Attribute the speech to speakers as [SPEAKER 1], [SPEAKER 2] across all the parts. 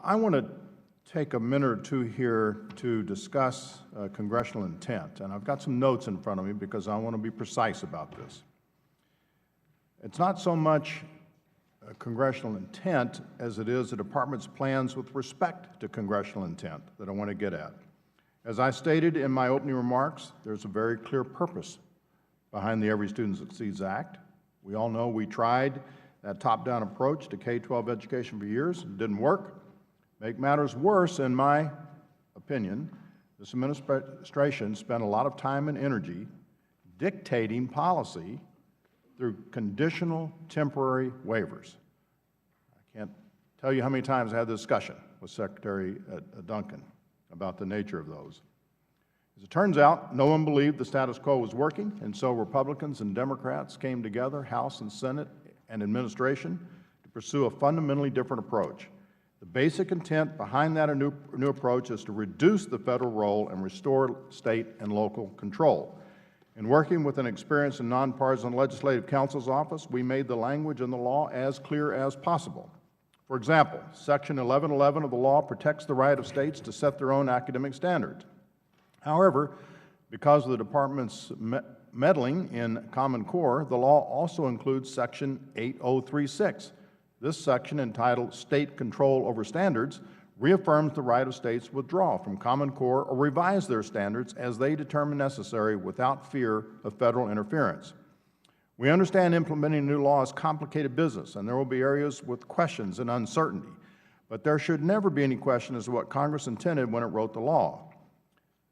[SPEAKER 1] I want to take a minute or two here to discuss congressional intent, and I've got some notes in front of me because I want to be precise about this. It's not so much congressional intent as it is the Department's plans with respect to congressional intent that I want to get at. As I stated in my opening remarks, there's a very clear purpose behind the Every Student Succeeds Act. We all know we tried that top-down approach to K-12 education for years. It didn't work. Make matters worse, in my opinion, this administration spent a lot of time and energy dictating policy through conditional temporary waivers. I can't tell you how many times I had this discussion with Secretary Duncan about the nature of those. As it turns out, no one believed the status quo was working, and so Republicans and Democrats came together, House and Senate and administration, to pursue a fundamentally different approach. The basic intent behind that new approach is to reduce the federal role and restore state and local control. In working with an experienced and nonpartisan legislative counsel's office, we made the language in the law as clear as possible. For example, Section 1111 of the law protects the right of states to set their own academic standards. However, because of the Department's meddling in Common Core, the law also includes Section 8036. This section, entitled State Control Over Standards, reaffirms the right of states to withdraw from Common Core or revise their standards as they determine necessary without fear of federal interference. We understand implementing a new law is complicated business, and there will be areas with questions and uncertainty, but there should never be any question as to what Congress intended when it wrote the law.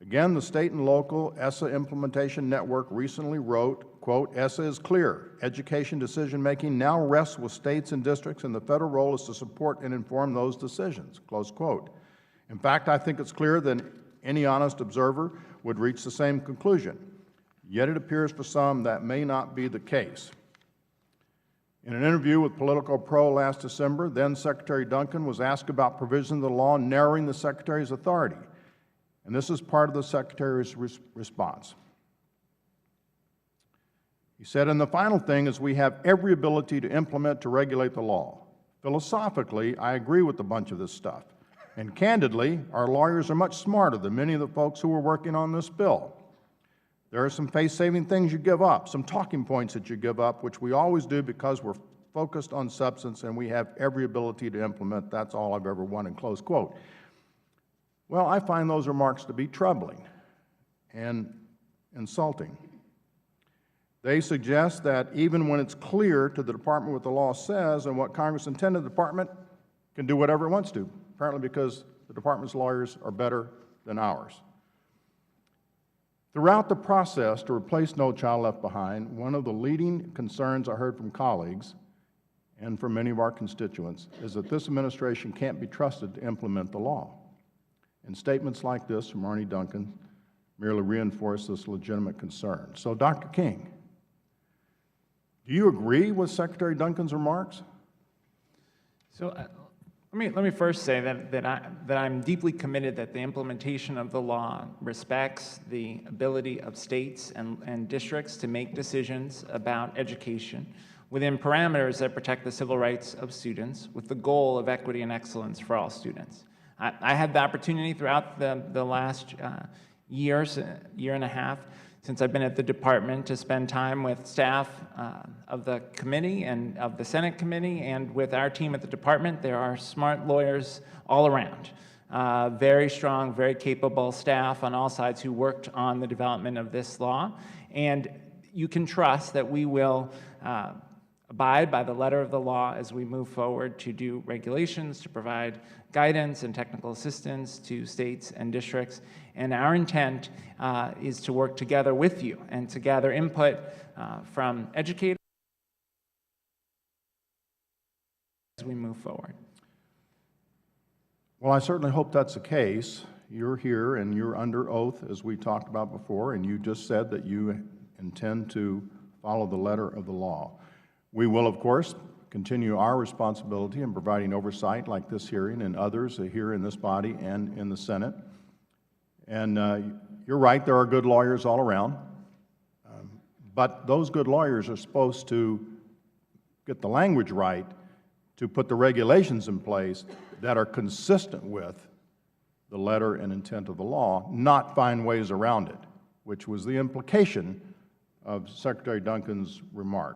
[SPEAKER 1] Again, the state and local ESSA implementation network recently wrote, quote, ESSA is clear. Education decision-making now rests with states and districts, and the federal role is to support and inform those decisions, close quote. In fact, I think it's clear that any honest observer would reach the same conclusion. Yet it appears for some that may not be the case. In an interview with Politico Pro last December, then Secretary Duncan was asked about provisions of the law narrowing the Secretary's authority. And this is part of the Secretary's response. He said, and the final thing is we have every ability to implement, to regulate the law. Philosophically, I agree with a bunch of this stuff. And candidly, our lawyers are much smarter than many of the folks who are working on this bill. There are some face-saving things you give up, some talking points that you give up, which we always do because we're focused on substance and we have every ability to implement. That's all I've ever wanted, close quote. Well, I find those remarks to be troubling and insulting. They suggest that even when it's clear to the Department what the law says and what Congress intended, the Department can do whatever it wants to, apparently because the Department's lawyers are better than ours. Throughout the process to replace No Child Left Behind, one of the leading concerns I heard from colleagues and from many of our constituents is that this administration can't be trusted to implement the law. And statements like this from Arne Duncan merely reinforce this legitimate concern. So, Dr. King, do you agree with Secretary Duncan's remarks?
[SPEAKER 2] So let me first say that I'm deeply committed that the implementation of the law respects the ability of states and districts to make decisions about education within parameters that protect the civil rights of students with the goal of equity and excellence for all students. I had the opportunity throughout the last year and a half since I've been at the department to spend time with staff of the committee and of the Senate committee and with our team at the department. There are smart lawyers all around, very strong, very capable staff on all sides who worked on the development of this law. And you can trust that we will abide by the letter of the law as we move forward to do regulations, to provide guidance and technical assistance to states and districts. And our intent is to work together with you and to gather input from educators as we move forward.
[SPEAKER 1] Well, I certainly hope that's the case. You're here and you're under oath, as we talked about before, and you just said that you intend to follow the letter of the law. We will, of course, continue our responsibility in providing oversight like this hearing and others here in this body and in the Senate. And you're right, there are good lawyers all around, but those good lawyers are supposed to get the language right to put the regulations in place that are consistent with the letter and intent of the law, not find ways around it, which was the implication of Secretary Duncan's remark.